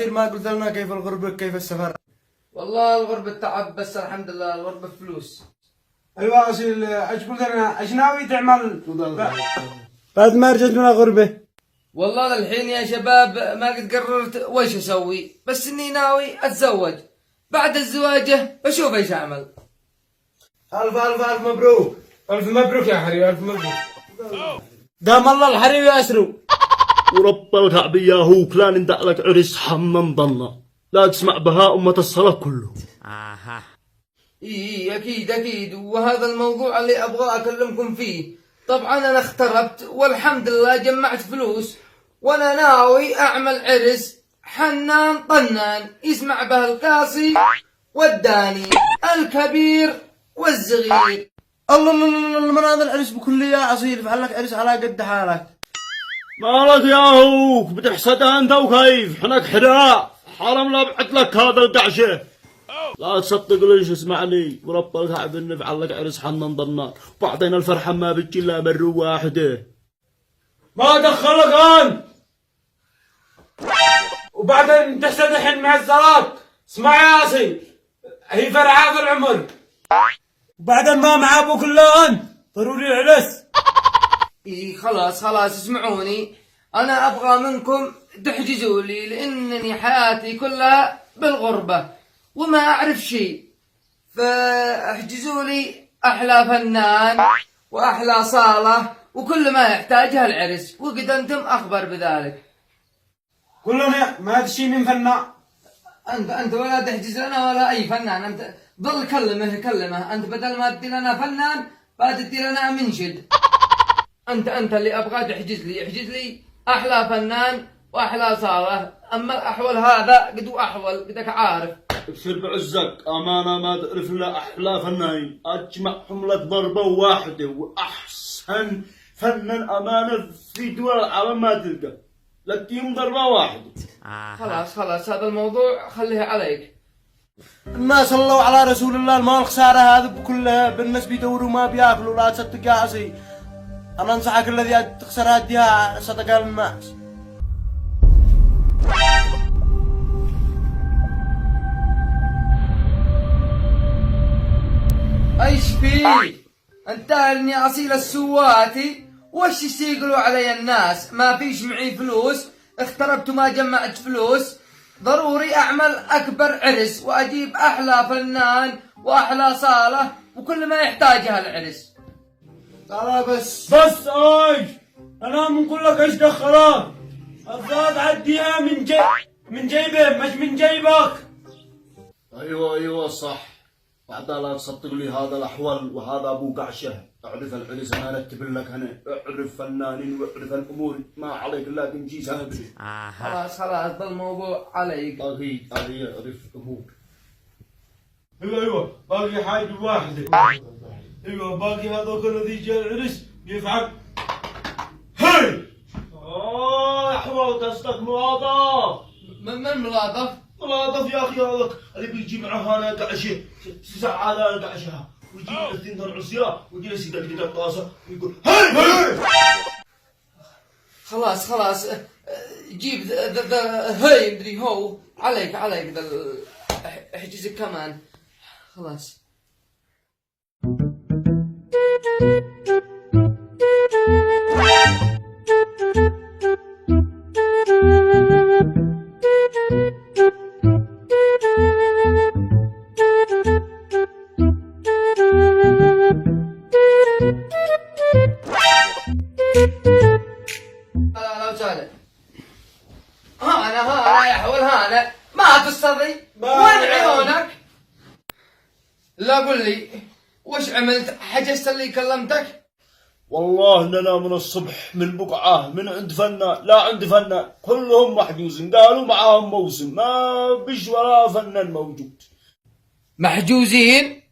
ما قلت لنا كيف الغربة كيف السفر؟ والله الغربة تعب بس الحمد لله الغربة فلوس. ايوه اصيل ايش قلت لنا ايش ناوي تعمل؟ بعد ما رجعت من الغربة. والله للحين يا شباب ما قد قررت وش اسوي، بس اني ناوي اتزوج. بعد الزواجه بشوف ايش اعمل. ألف ألف ألف مبروك. الف مبروك يا حبيبي، الف مبروك. دام الله الحريم يأسروا. ورب الكعبة يا هوك لا ندع لك عرس حمم ضنا، لا تسمع بها أمة الصلاة كله. اي اكيد اكيد، وهذا الموضوع اللي ابغى اكلمكم فيه. طبعا انا اختربت والحمد لله جمعت فلوس، وانا ناوي اعمل عرس حنان طنان يسمع به القاصي والداني، الكبير والصغير. الله الله الله الله، من هذا العرس بكلية يا أصيل، فعل لك عرس على قد حالك. مالك يا هوك بتحسدها أنت وكيف؟ حنك حراء حرام لا بعت لك هذا الدعشة. لا تصدق ليش اسمعني، ورب الكعبة نفعل لك عرس حنان ضنا، بعدين الفرحة ما بتجي إلا مرة واحدة. ما دخلك انت وبعدين تحسد الحين مع الزلط. اسمع يا اصيل، هي فرعة في العمر، وبعدين ما مع ابوك الا انت، ضروري العرس. اي خلاص خلاص اسمعوني، انا ابغى منكم تحجزوا لي، لانني حياتي كلها بالغربة وما اعرف شيء، فاحجزوا لي احلى فنان واحلى صالة وكل ما يحتاجها العرس، وقد انتم اخبر بذلك. كلنا ما تشي من فنا. انت ولا تحجز لنا ولا اي فنان، انت ضل كلمه انت، بدل ما تدي لنا فنان فتدي لنا منشد. انت اللي ابغى تحجز لي، احجز لي احلى فنان واحلى صالة، اما الاحول هذا قد احول بدك عارف. ابشر بعزك أمانة ما تعرف إلا أحلى فنانين، أجمعهم لك ضربة واحدة، وأحسن فنان أمانة في دول العالم ما تلقى، لك يوم ضربة واحدة. خلاص هذا الموضوع خليه عليك. الناس صلوا على رسول الله، المال خسارة هذا بكلها، بالناس بيدوروا ما بياكلوا، لا تصدق يا أصيل. أنا أنصحك الذي تخسر هديها صدقة للناس. ايش فيه؟ انت اني اصيل السواتي، وش يقولوا علي الناس؟ ما فيش معي فلوس، اختربت وما جمعت فلوس، ضروري اعمل اكبر عرس واجيب احلى فنان واحلى صالة وكل ما يحتاجها العرس. لا بس ايش؟ انا بنقول لك ايش دخلك؟ الزاد عديها من جيبه مش من جيبك. أيوة صح، بعدها لا تصدق لي هذا الأحوال، وهذا أبو قعشة. اعرف العرس أنا أرتب لك هنا، اعرف فنانين واعرف الأمور، ما عليك إلا تنجي سابري. خلاص ذا الموضوع عليك. أغي اعرف أمور. ايوه باقي حاجة واحدة. ايوه باقي هذاك الذي جاء العرس يفعل هي. أحوال قصدك ملاطف. من ملاطف؟ ملاطف يا أخي، هذاك اللي بيجي معه هنا قعشة ساعة هذا قعشها، ويجي الاثنين العصيان ويجلس يدقدق الطاسة ويقول هي. خلاص جيب هاي مدري هو عليك احجزك كمان. خلاص لا وسهلا. هانا يا حول هانا، ما تستضي وين عيونك؟ لا قل لي وش عملت؟ حجزت اللي كلمتك؟ والله إننا من الصبح من بقعة من عند فنان لا عند فنان، كلهم محجوزين، قالوا معاهم موسم ما بيش ولا فنان موجود. محجوزين؟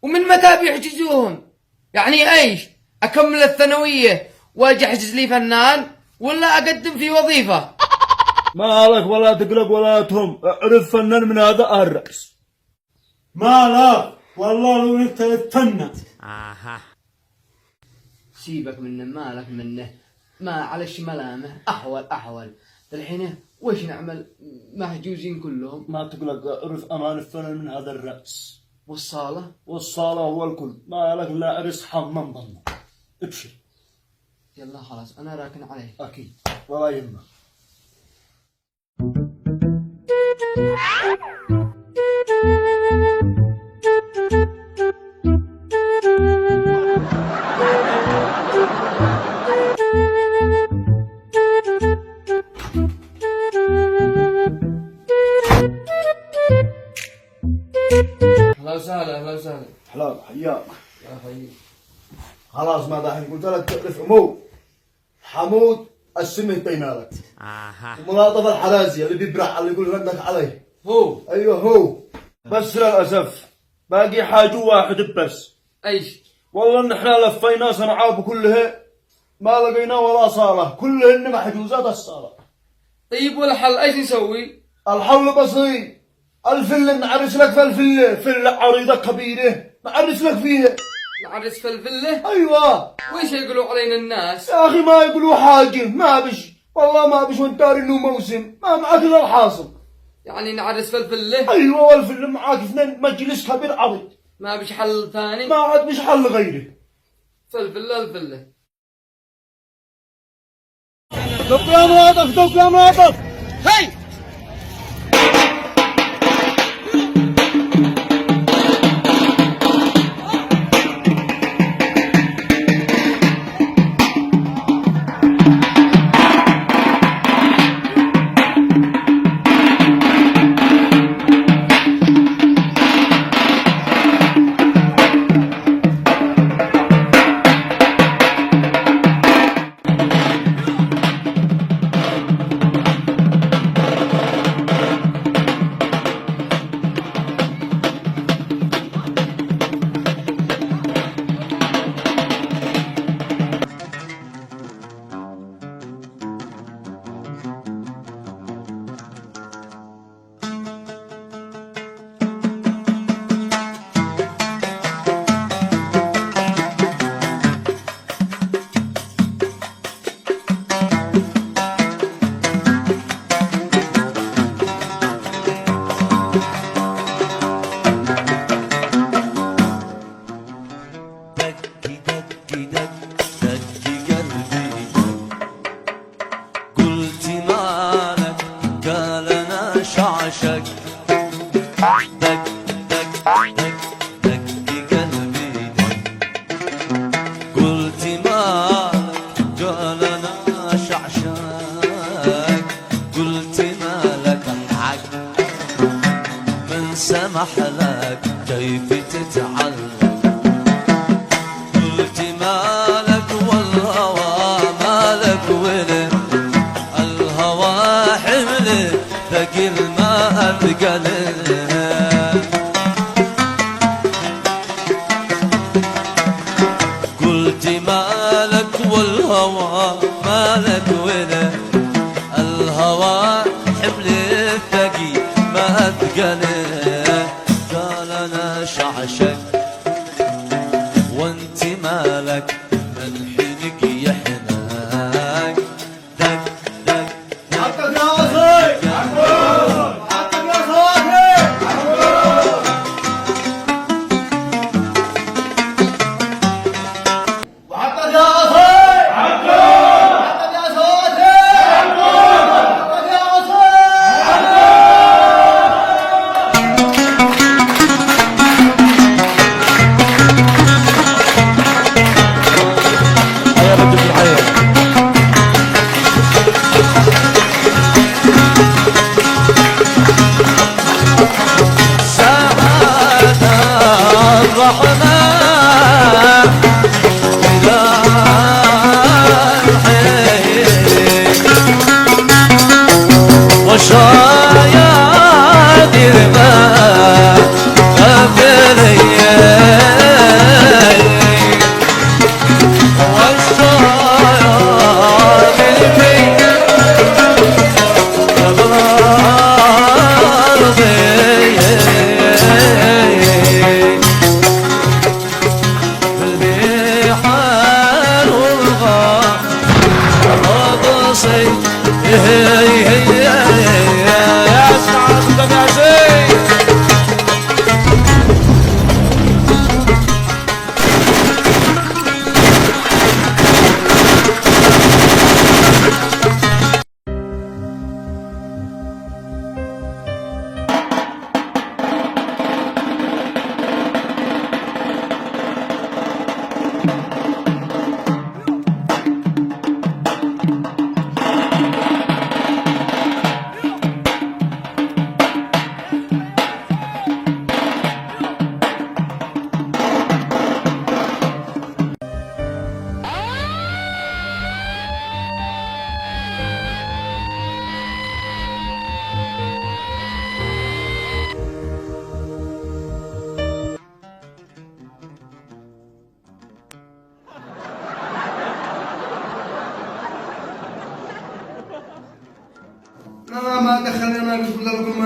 ومن متى بيحجزوهم؟ يعني ايش؟ اكمل الثانوية واجي احجز لي فنان ولا اقدم في وظيفة؟ ما لك ولا تقلق ولا تهم، اعرف فنان من هذا الرأس. ما لا والله لو انت تتفنن. سيبك منه، مالك منه، ما على ملامه، احول الحين وش نعمل؟ محجوزين كلهم. ما تقلق، عرف أمان الفنان من هذا الرأس. والصالة؟ والصالة والكل، ما لك لا عرس حمام ضمن. ابشر. يلا خلاص أنا راكن عليه. أكيد ولا يهمك. أهلا وسهلا أهلا وسهلا. حلال حياك. يا حبيبي. خلاص ما دحين قلت لك تعرف أمو حمود السمه بينالك. وملاطف الحرازي اللي بيبرح اللي يقول ردك عليه. هو. أيوه هو. بس للأسف باقي حاجة واحد بس. أيش؟ والله إن إحنا لفينا صنعاء كلها ما لقينا ولا صالة، كلهن محجوزات الصالة. طيب والحل ايش نسوي؟ الحل بسيط، الفلة نعرس لك في الفلة، فلة عريضة كبيرة نعرس لك فيها. نعرس في الفلة؟ أيوة. ويش يقولوا علينا الناس؟ يا أخي ما يقولوا حاجة، ما بش والله ما بش، وانت إنه موسم ما معك إلا الحاصل. يعني نعرس في الفلة؟ أيوة والفلة معاك اثنين مجلس كبير عريض. ما بش حل ثاني؟ ما عاد مش حل غيره. في الفلة الفلة. دق يا مواطف دق يا مواطف. هاي سمح لك كيف تتعلم، قلت مالك والهوى مالك ولد، الهوى حمله ثقيل ما اثقله، قلت مالك والهوى مالك ولد، الهوى حمله ثقيل ما اثقله، قال انا شعشق وانت مالك من حينك يحناك، دق دق حقك يا وصي حقك يا صوتي. وحقك يا وصي حقك يا صوتي حقك يا وصي.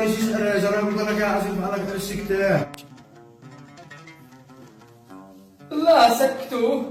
ما نسيت أراجع أنا قلت لك يا عزيز على كتر السكتة. لا سكتوا